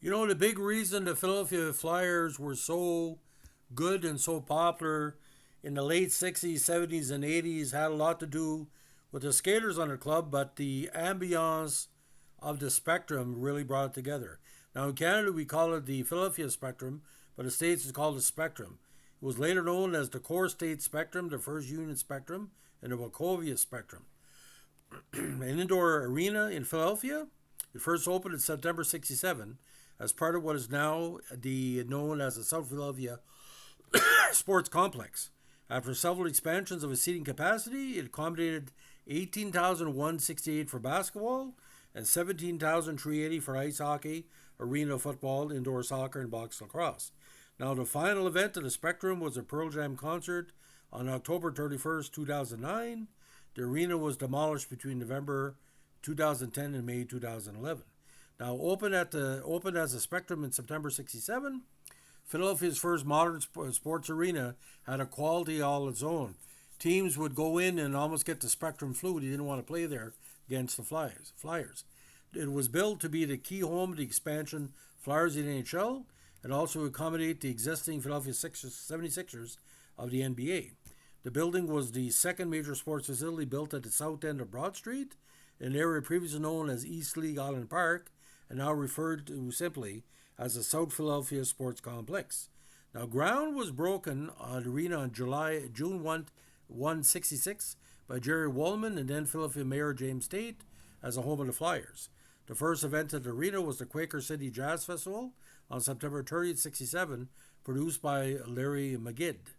The big reason the Philadelphia Flyers were so good and so popular in the late 60s, 70s, and 80s had a lot to do with the skaters on the club, but the ambiance of the Spectrum really brought it together. Now, in Canada, we call it the Philadelphia Spectrum, but in the States, it's called the Spectrum. It was later known as the Core State Spectrum, the First Union Spectrum, and the Wachovia Spectrum. An indoor arena in Philadelphia. It first opened in September 67 as part of what is now known as the South Philadelphia Sports Complex. After several expansions of its seating capacity, it accommodated 18,168 for basketball and 17,380 for ice hockey, arena football, indoor soccer, and box lacrosse. Now, the final event of the Spectrum was a Pearl Jam concert on October 31st, 2009. The arena was demolished between November 2010 and May 2011. Now, opened as a Spectrum in September 67, Philadelphia's first modern sports arena had a quality all its own. Teams would go in and almost get the Spectrum flu. They didn't want to play there against the Flyers. It was built to be the key home of the expansion Flyers in the NHL and also accommodate the existing Philadelphia 76ers of the NBA. The building was the second major sports facility built at the south end of Broad Street, an area previously known as East League Island Park, and now referred to simply as the South Philadelphia Sports Complex. Now, ground was broken on the arena on June 166 by Jerry Wallman and then Philadelphia Mayor James Tate as the home of the Flyers. The first event at the arena was the Quaker City Jazz Festival on September 30th, 67, produced by Larry McGidd.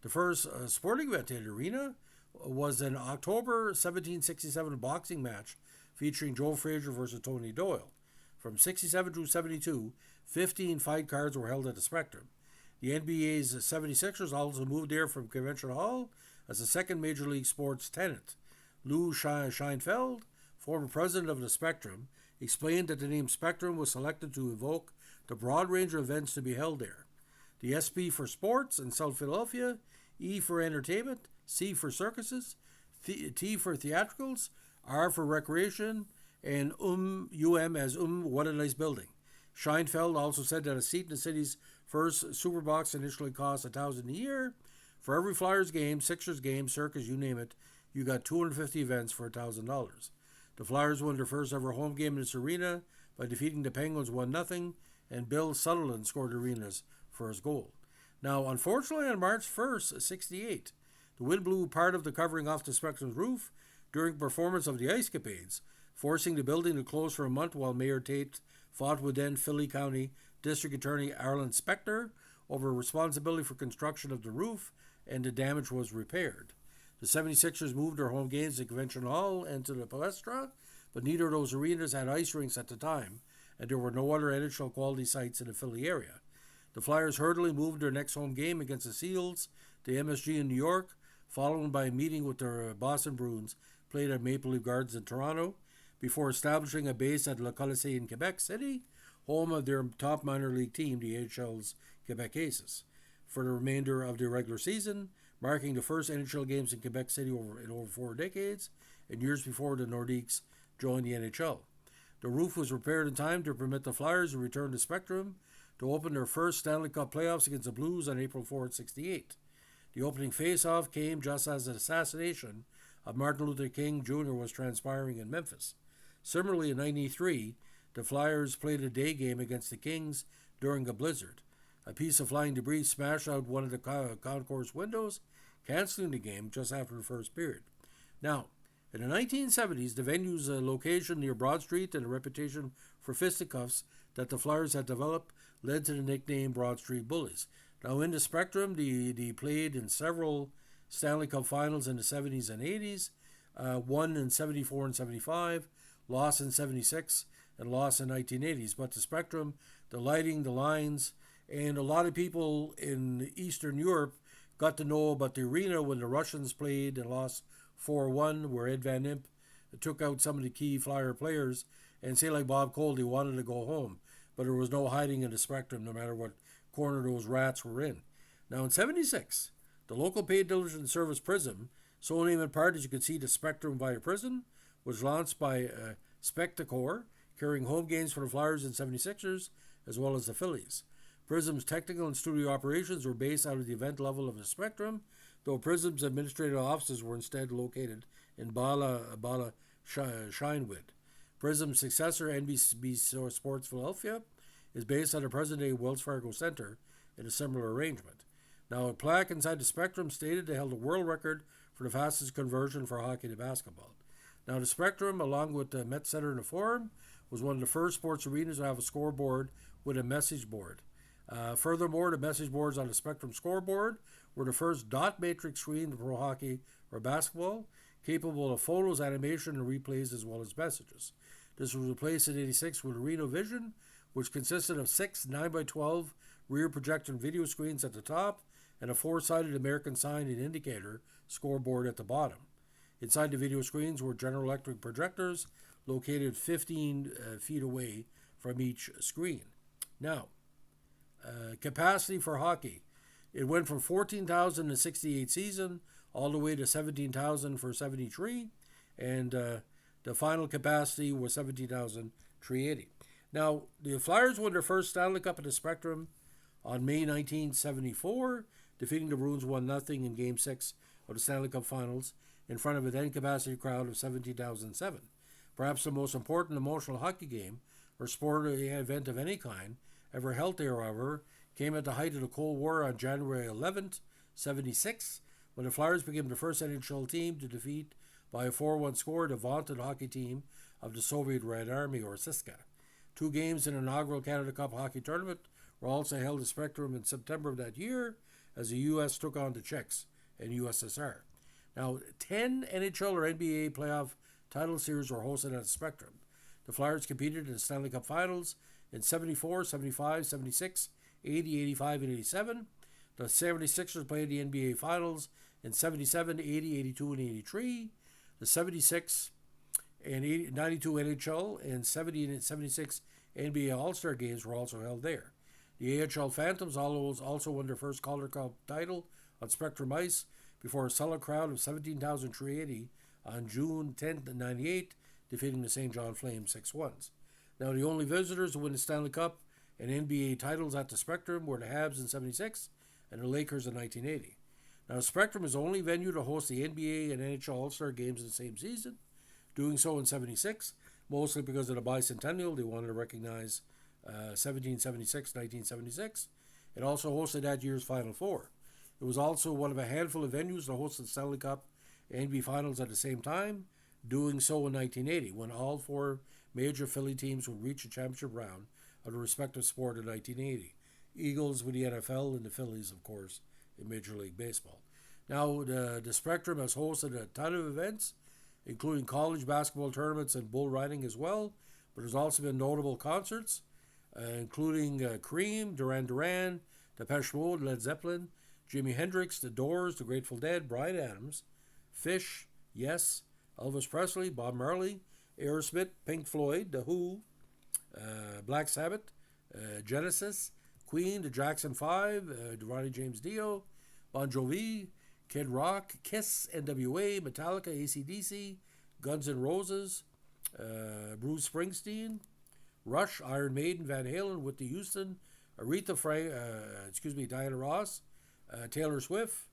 The first sporting event at the arena was an October 1767 boxing match featuring Joe Frazier versus Tony Doyle. From 67 through 72, 15 fight cards were held at the Spectrum. The NBA's 76ers also moved there from Convention Hall as the second major league sports tenant. Lou Scheinfeld, former president of the Spectrum, explained that the name Spectrum was selected to evoke the broad range of events to be held there. The SP for sports in South Philadelphia, E for entertainment, C for circuses, T for theatricals, R for recreation, and as what a nice building. Scheinfeld also said that a seat in the city's first Superbox initially cost $1,000 a year. For every Flyers game, Sixers game, circus, you name it, you got 250 events for $1,000. The Flyers won their first ever home game in this arena by defeating the Penguins 1-0, and Bill Sutherland scored the arena's first goal. Now, unfortunately, on March 1st, 68, the wind blew part of the covering off the Spectrum's roof during performance of the Ice Capades, forcing the building to close for a month while Mayor Tate fought with then Philly County District Attorney Arlen Spector over responsibility for construction of the roof, and the damage was repaired. The 76ers moved their home games to Convention Hall and to the Palestra, but neither of those arenas had ice rinks at the time, and there were no other NHL quality sites in the Philly area. The Flyers hurriedly moved their next home game against the Seals to MSG in New York, followed by a meeting with their Boston Bruins, played at Maple Leaf Gardens in Toronto, before establishing a base at Le Colisée in Quebec City, home of their top minor league team, the AHL's Quebec Aces, for the remainder of the regular season, marking the first NHL games in Quebec City in over 4 decades, and years before the Nordiques joined the NHL. The roof was repaired in time to permit the Flyers to return to Spectrum to open their first Stanley Cup playoffs against the Blues on April 4th, 68. The opening face-off came just as the assassination of Martin Luther King Jr. was transpiring in Memphis. Similarly, in 93, the Flyers played a day game against the Kings during a blizzard. A piece of flying debris smashed out one of the concourse windows, canceling the game just after the first period. Now, in the 1970s, the venue's location near Broad Street and the reputation for fisticuffs that the Flyers had developed led to the nickname Broad Street Bullies. Now, in the Spectrum, they played in several Stanley Cup finals in the 70s and 80s, won in 74 and 75, lost in 76, and lost in 1980s. But the Spectrum, the lighting, the lines, and a lot of people in Eastern Europe got to know about the arena when the Russians played and lost 4-1, where Ed Van Impe took out some of the key Flyer players, and say like Bob Cole, they wanted to go home. But there was no hiding in the Spectrum, no matter what corner those rats were in. Now in 76, the local paid television service Prism, so named in part as you could see the Spectrum via Prism, was launched by Spectacor, carrying home games for the Flyers and 76ers, as well as the Phillies. Prism's technical and studio operations were based out of the event level of the Spectrum, though Prism's administrative offices were instead located in Bala Shinewood. Prism's successor, NBC Sports Philadelphia, is based at the present-day Wells Fargo Center in a similar arrangement. Now, a plaque inside the Spectrum stated they held a world record for the fastest conversion for hockey to basketball. Now, the Spectrum, along with the Met Center and the Forum, was one of the first sports arenas to have a scoreboard with a message board. Furthermore, the message boards on the Spectrum scoreboard were the first dot matrix screen for hockey or basketball, capable of photos, animation, and replays as well as messages. This was replaced in '86 with Reno Vision, which consisted of 6 9x12 rear projection video screens at the top and a 4-sided American sign and indicator scoreboard at the bottom. Inside the video screens were General Electric projectors located 15 feet away from each screen. Now, capacity for hockey. It went from 14,000 in 68 season all the way to 17,000 for 73, and the final capacity was 17,380. Now, the Flyers won their first Stanley Cup at the Spectrum on May 1974, defeating the Bruins 1-0 in Game 6 of the Stanley Cup Finals in front of a then-capacity crowd of 17,007. Perhaps the most important emotional hockey game or sporting event of any kind ever held there, however, came at the height of the Cold War on January 11th, 76, when the Flyers became the first NHL team to defeat by a 4-1 score the vaunted hockey team of the Soviet Red Army, or CSKA. 2 games in the inaugural Canada Cup hockey tournament were also held at Spectrum in September of that year as the U.S. took on the Czechs and USSR. Now, 10 NHL or NBA playoff title series were hosted at the Spectrum. The Flyers competed in the Stanley Cup Finals in 74, 75, 76, 80, 85, and 87. The 76ers played the NBA Finals in 77, 80, 82, and 83. The 76 and 92 NHL and 70 and 76 NBA All-Star games were also held there. The AHL Phantoms also won their first Calder Cup title on Spectrum Ice before a solid crowd of 17,380 on June 10th, 98, defeating the St. John Flames 6-1. Now, the only visitors to win the Stanley Cup and NBA titles at the Spectrum were the Habs in 76 and the Lakers in 1980. Now, the Spectrum is the only venue to host the NBA and NHL All-Star games in the same season, doing so in 76, mostly because of the bicentennial. They wanted to recognize 1776, 1976. It also hosted that year's Final Four. It was also one of a handful of venues to host the Stanley Cup and NBA Finals at the same time, doing so in 1980, when all 4 major Philly teams would reach a championship round of the respective sport in 1980. Eagles with the NFL and the Phillies, of course, in Major League Baseball. Now, the Spectrum has hosted a ton of events, including college basketball tournaments and bull riding as well, but there's also been notable concerts, including Cream, Duran Duran, Depeche Mode, Led Zeppelin, Jimi Hendrix, The Doors, The Grateful Dead, Bryan Adams, Fish, Yes, Elvis Presley, Bob Marley, Aerosmith, Pink Floyd, The Who, Black Sabbath, Genesis, Queen, The Jackson 5, Ronnie James Dio, Bon Jovi, Kid Rock, Kiss, NWA, Metallica, AC/DC, Guns N' Roses, Bruce Springsteen, Rush, Iron Maiden, Van Halen, Whitney Houston, Diana Ross, Taylor Swift,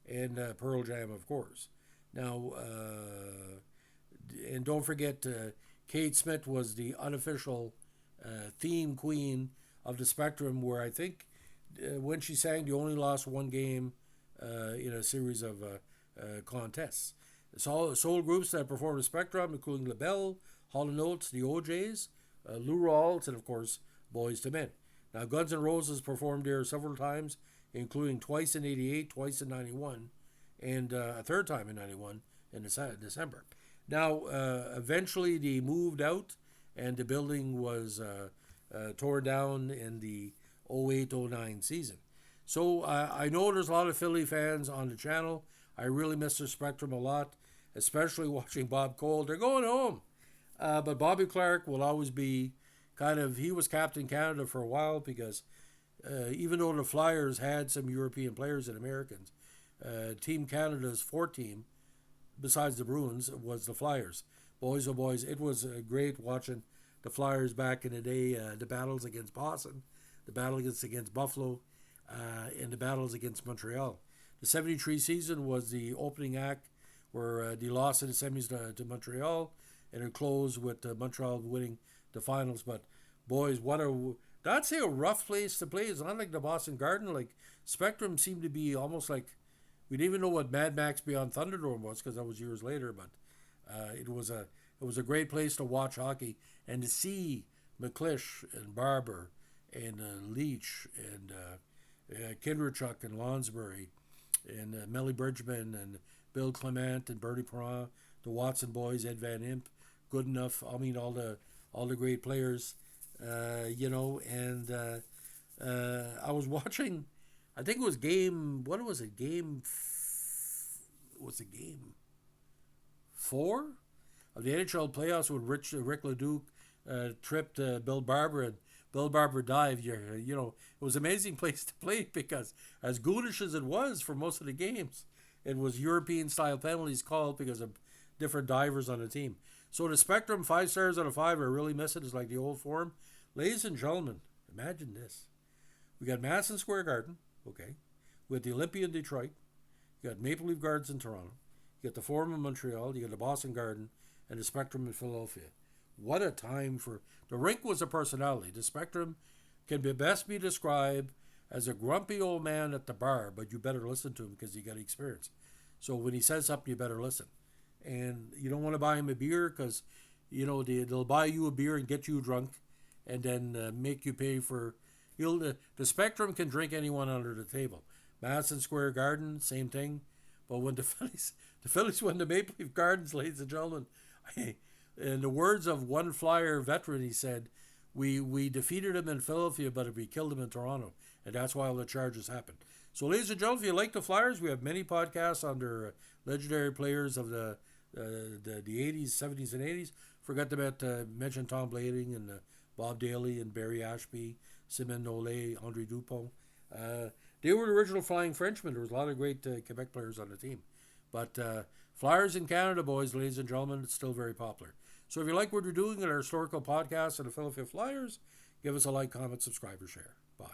and Pearl Jam, of course. Now, and don't forget, Kate Smith was the unofficial theme queen of the Spectrum, where I think when she sang, they only lost 1 game in a series of contests. Soul groups that performed the Spectrum, including LaBelle, Hall & Oates, the OJs, Lou Rawls, and of course, Boyz II Men. Now, Guns N' Roses performed there several times, including twice in 88, twice in 91, and a third time in 91 in December. Now, eventually they moved out, and the building was torn down in the 08-09 season. So I know there's a lot of Philly fans on the channel. I really miss the Spectrum a lot, especially watching Bob Cole. They're going home. But Bobby Clarke will always be he was Captain Canada for a while, because even though the Flyers had some European players and Americans, Team Canada's 4th team, besides the Bruins, was the Flyers. Boys, oh boys, it was great watching the Flyers back in the day, the battles against Boston, the battle against Buffalo, and the battles against Montreal. The 73 season was the opening act where they lost in the semis to Montreal, and it closed with Montreal winning the finals. But boys, that's a rough place to play. It's not like the Boston Garden. Like Spectrum seemed to be almost like we didn't even know what Mad Max Beyond Thunderdome was because that was years later. But it was a great place to watch hockey and to see McClish and Barber and Leach and Kinderchuk and Lonsbury and Melly Bridgman and Bill Clement and Bertie Perrin, the Watson boys, Ed Van Imp, good enough. I mean, all the great players, And I was watching. I think it was game. What was it? Was it game 4 of the NHL playoffs when Rick Leduc tripped Bill Barber and Bill Barber dived. It was an amazing place to play because as goonish as it was for most of the games, it was European style penalties called because of different divers on the team. So the Spectrum 5 stars out of 5 are really missing. It's like the old form. Ladies and gentlemen, imagine this. We got Madison Square Garden, okay, with the Olympia in Detroit. You got Maple Leaf Gardens in Toronto. You got the Forum in Montreal. You got the Boston Garden and the Spectrum in Philadelphia. What a time for... The rink was a personality. The Spectrum can best be described as a grumpy old man at the bar, but you better listen to him because he got experience. So when he says something, you better listen. And you don't want to buy him a beer because, they'll buy you a beer and get you drunk and then make you pay for... The Spectrum can drink anyone under the table. Madison Square Garden, same thing. But when the Phillies won the Maple Leaf Gardens, ladies and gentlemen, in the words of one Flyer veteran, he said, we defeated them in Philadelphia, but we killed them in Toronto. And that's why all the charges happened. So, ladies and gentlemen, if you like the Flyers, we have many podcasts on their legendary players of the 80s, 70s, and 80s. Forgot to mention Tom Blading and Bob Daly and Barry Ashby, Simon Nollet, Andre Dupont. They were the original Flying Frenchmen. There was a lot of great Quebec players on the team. But Flyers in Canada, boys, ladies and gentlemen, it's still very popular. So if you like what we're doing in our historical podcast on the Philadelphia Flyers, give us a like, comment, subscribe, or share. Bye.